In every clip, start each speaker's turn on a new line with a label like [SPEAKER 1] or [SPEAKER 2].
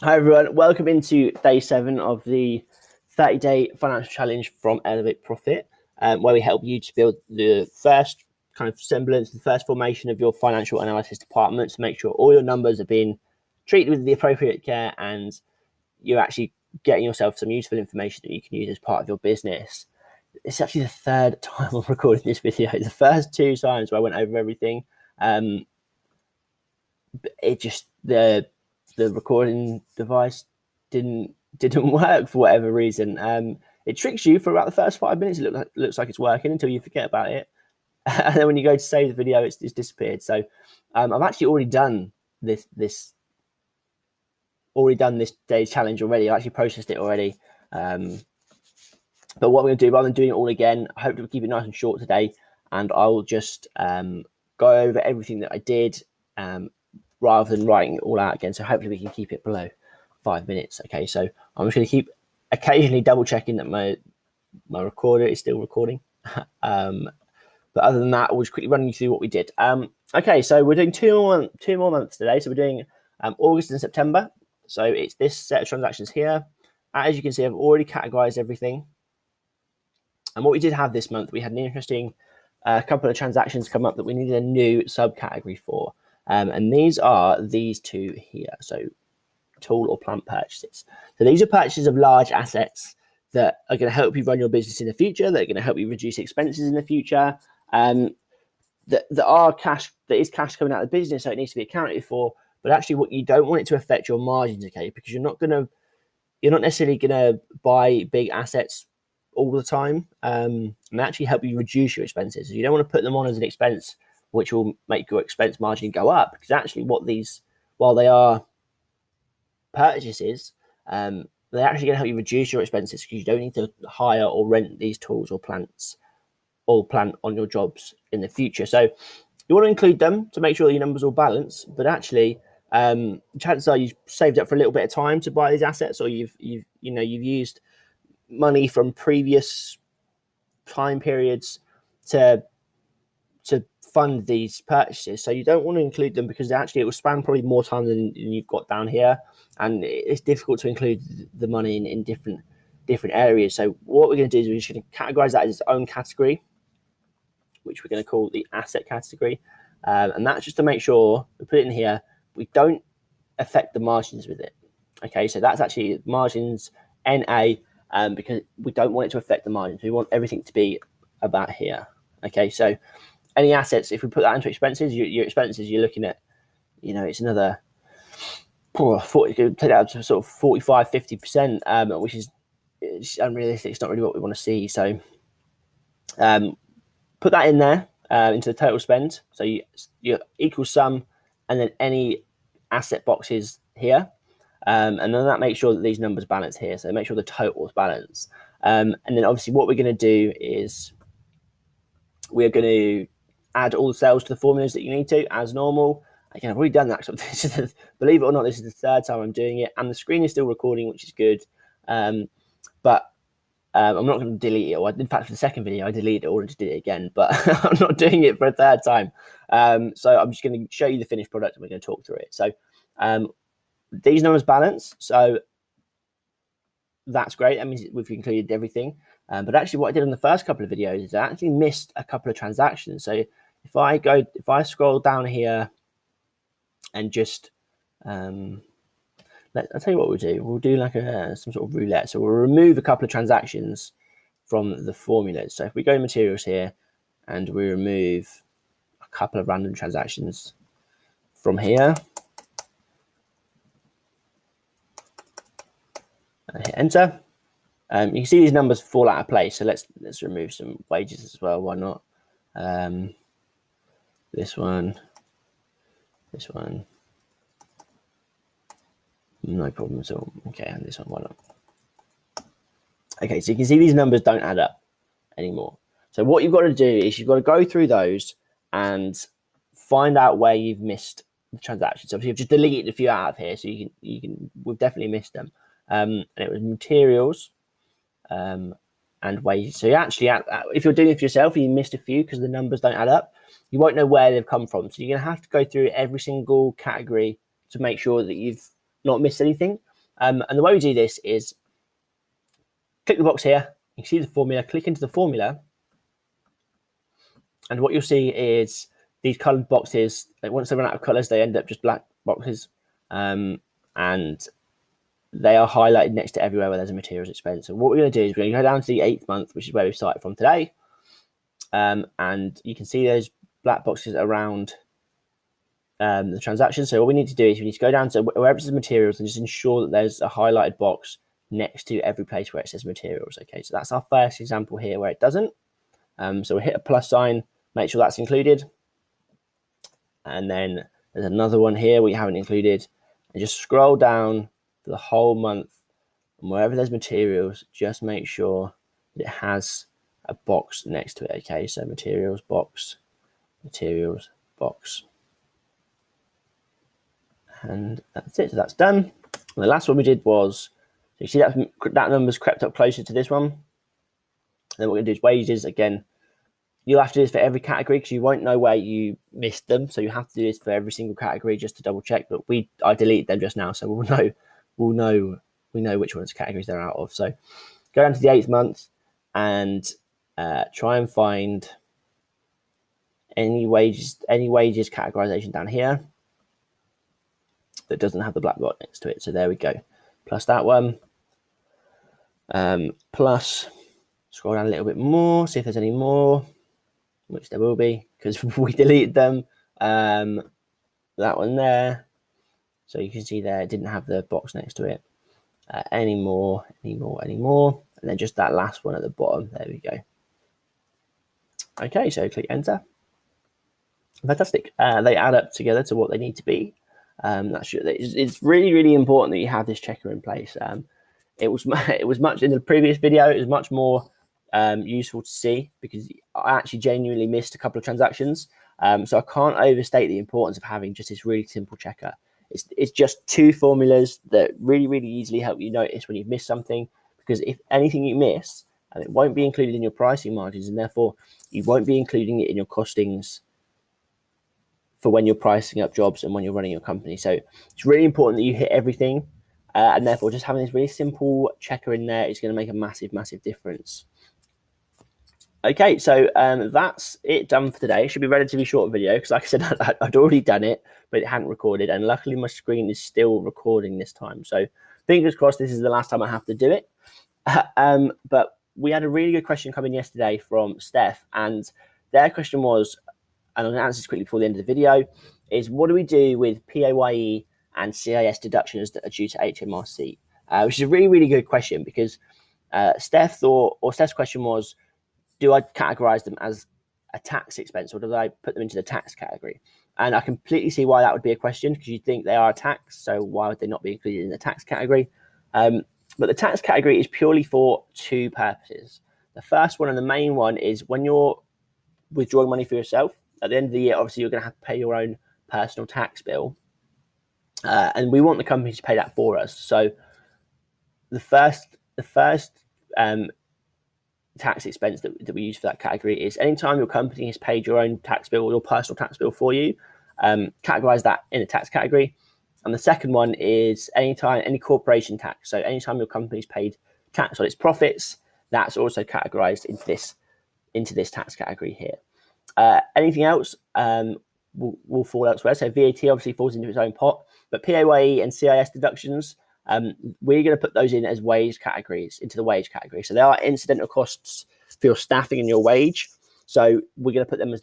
[SPEAKER 1] Hi everyone, welcome into day 7 of the 30-day financial challenge from Elevate Profit, where we help you to build the first kind of semblance, the first formation of your financial analysis department to make sure all your numbers are being treated with the appropriate care and you're actually getting yourself some useful information that you can use as part of your business. It's actually the third time I'm recording this video. The first 2 times where I went over everything, it just the recording device didn't work for whatever reason. It tricks you for about the first 5 minutes. It looks like it's working until you forget about it, and then when you go to save the video, it's disappeared. So I've actually already done this day's challenge already. I actually processed it already. But what I'm going to do, rather than doing it all again, I hope to keep it nice and short today, and I'll just go over everything that I did. Rather than writing it all out again. So hopefully we can keep it below 5 minutes. Okay, so I'm just going to keep occasionally double checking that my recorder is still recording. But other than that, we'll just quickly run you through what we did. Okay, so we're doing two more months today. So we're doing August and September. So it's this set of transactions here. As you can see, I've already categorized everything. And what we did have this month, we had an interesting couple of transactions come up that we needed a new subcategory for. And these are these two here. So tool or plant purchases. So these are purchases of large assets that are going to help you run your business in the future. That are going to help you reduce expenses in the future. That is cash coming out of the business, so it needs to be accounted for. But actually, what you don't want it to affect your margins, okay? Because you're not necessarily gonna buy big assets all the time, and actually help you reduce your expenses. So you don't want to put them on as an expense which will make your expense margin go up, because actually while they are purchases, they're actually going to help you reduce your expenses because you don't need to hire or rent these tools or plant on your jobs in the future. So you want to include them to make sure your numbers all balance, but actually chances are you've saved up for a little bit of time to buy these assets, or you've used money from previous time periods to fund these purchases. So you don't want to include them because actually it will span probably more time than you've got down here, and it's difficult to include the money in different areas. So what we're going to do is we're just going to categorize that as its own category, which we're going to call the asset category, and that's just to make sure we put it in here, we don't affect the margins with it. Okay, so that's actually margins NA, because we don't want it to affect the margins. We want everything to be about here. Okay, so any assets, if we put that into expenses, your expenses, you're looking at, it's another 40, take that up to sort of 45-50%, which is unrealistic. It's not really what we want to see. So put that in there into the total spend. So you equal sum and then any asset boxes here. And then that makes sure that these numbers balance here. So make sure the totals balance. And then obviously what we're going to do is we're going to add all the cells to the formulas that you need to, as normal. Again, I've already done that. Believe it or not, this is the third time I'm doing it, and the screen is still recording, which is good. But I'm not going to delete it. Or in fact, for the second video, I deleted it all and just did it again. But I'm not doing it for a third time. So I'm just going to show you the finished product, and we're going to talk through it. So these numbers balance. So that's great. That means we've included everything. But actually what I did in the first couple of videos is I actually missed a couple of transactions. So if I scroll down here and just, I'll tell you what we'll do. We'll do like some sort of roulette. So we'll remove a couple of transactions from the formulas. So if we go to materials here and we remove a couple of random transactions from here, and hit enter. You can see these numbers fall out of place. So let's remove some wages as well. Why not? This one, no problem at all. Okay, and this one, why not? Okay, so you can see these numbers don't add up anymore. So what you've got to do is you've got to go through those and find out where you've missed the transactions. So you've just deleted a few out of here, so we've definitely missed them. And it was materials. And wages. So you actually, if you're doing it for yourself and you missed a few because the numbers don't add up, you won't know where they've come from. So you're going to have to go through every single category to make sure that you've not missed anything. And the way we do this is click the box here. You can see the formula, click into the formula. And what you'll see is these colored boxes, once they run out of colors, they end up just black boxes. And they are highlighted next to everywhere where there's a materials expense. So what we're going to do is we're going to go down to the 8th month, which is where we started from today. And you can see those black boxes around the transaction. So what we need to do is we need to go down to wherever it says materials and just ensure that there's a highlighted box next to every place where it says materials. Okay, so that's our first example here where it doesn't. So we'll hit a plus sign, make sure that's included. And then there's another one here we haven't included. And just scroll down for the whole month. And wherever there's materials, just make sure that it has a box next to it. Okay, so materials box, materials box. And that's it. So that's done. And the last one we did was, so you see that number's crept up closer to this one. And then what we're going to do is wages. Again, you'll have to do this for every category because you won't know where you missed them. So you have to do this for every single category just to double check. But I deleted them just now, so we know which ones categories they're out of. So go down to the 8th month and try and find any wages categorization down here that doesn't have the black dot next to it. So there we go. Plus that one. Plus, scroll down a little bit more, see if there's any more, which there will be because we deleted them. That one there. So you can see there, it didn't have the box next to it. Any more. And then just that last one at the bottom. There we go. Okay, so click enter. Fantastic. They add up together to what they need to be. It's really, really important that you have this checker in place. It was much in the previous video. It was much more useful to see because I actually genuinely missed a couple of transactions. So I can't overstate the importance of having just this really simple checker. It's just two formulas that really, really easily help you notice when you've missed something. Because if anything you miss, and it won't be included in your pricing margins, and therefore you won't be including it in your costings for when you're pricing up jobs and when you're running your company. So it's really important that you hit everything. And therefore, just having this really simple checker in there is going to make a massive, massive difference. Okay, so that's it done for today. It should be a relatively short video because, like I said, I'd already done it, but it hadn't recorded. And luckily, my screen is still recording this time. So fingers crossed this is the last time I have to do it. But we had a really good question come in yesterday from Steph. And their question was, and I'm going to answer this quickly before the end of the video, is what do we do with PAYE and CIS deductions that are due to HMRC? Which is a really, really good question because Steph's question was, do I categorize them as a tax expense or do I put them into the tax category? And I completely see why that would be a question because you'd think they are a tax, so why would they not be included in the tax category? But the tax category is purely for two purposes. The first one and the main one is when you're withdrawing money for yourself. At the end of the year, obviously, you're going to have to pay your own personal tax bill. And we want the company to pay that for us. So the first tax expense that we use for that category is anytime your company has paid your own tax bill or your personal tax bill for you, categorize that in a tax category. And the second one is any corporation tax. So anytime your company's paid tax on its profits, that's also categorized into this tax category here. Anything else will fall elsewhere. So VAT obviously falls into its own pot, but PAYE and CIS deductions, we're going to put those in as wage categories, into the wage category. So they are incidental costs for your staffing and your wage. So we're going to put them as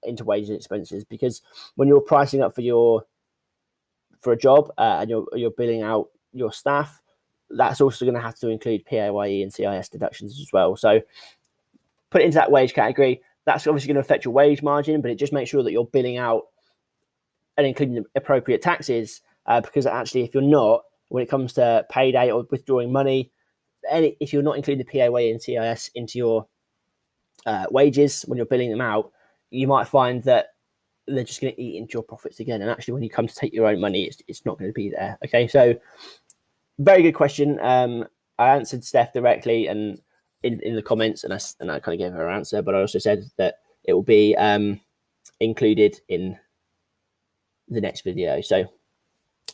[SPEAKER 1] into wage expenses because when you're pricing up for a job and you're billing out your staff, that's also going to have to include PAYE and CIS deductions as well. So put it into that wage category. That's obviously going to affect your wage margin, but it just makes sure that you're billing out and including the appropriate taxes because actually if you're not, when it comes to payday or withdrawing money, if you're not including the PAYE and CIS into your wages when you're billing them out, you might find that they're just going to eat into your profits again. And actually when you come to take your own money, it's not going to be there. Okay, so very good question. I answered Steph directly and in the comments, and I kind of gave her answer, but I also said that it will be included in the next video. So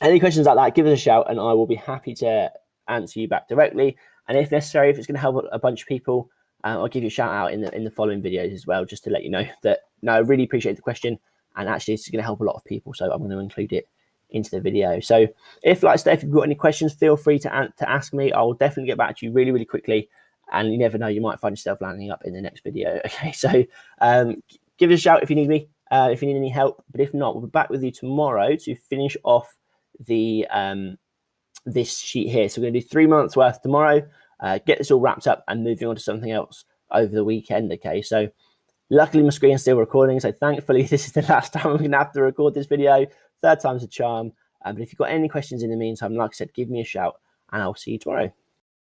[SPEAKER 1] Any questions like that, give us a shout and I will be happy to answer you back directly. And if necessary, if it's going to help a bunch of people, I'll give you a shout out in the following videos as well, just to let you know that, no, I really appreciate the question. And actually, this is going to help a lot of people. So I'm going to include it into the video. So if, like I said, if you've got any questions, feel free to ask me. I will definitely get back to you really, really quickly. And you never know, you might find yourself landing up in the next video. Okay, so give us a shout if you need me, if you need any help. But if not, we'll be back with you tomorrow to finish off the this sheet here. So we're going to do 3 months worth tomorrow, get this all wrapped up and moving on to something else over the weekend. Okay, so luckily my screen's still recording, so thankfully this is the last time I'm going to have to record this video. Third time's a charm. But if you've got any questions in the meantime, like I said, give me a shout and I'll see you tomorrow.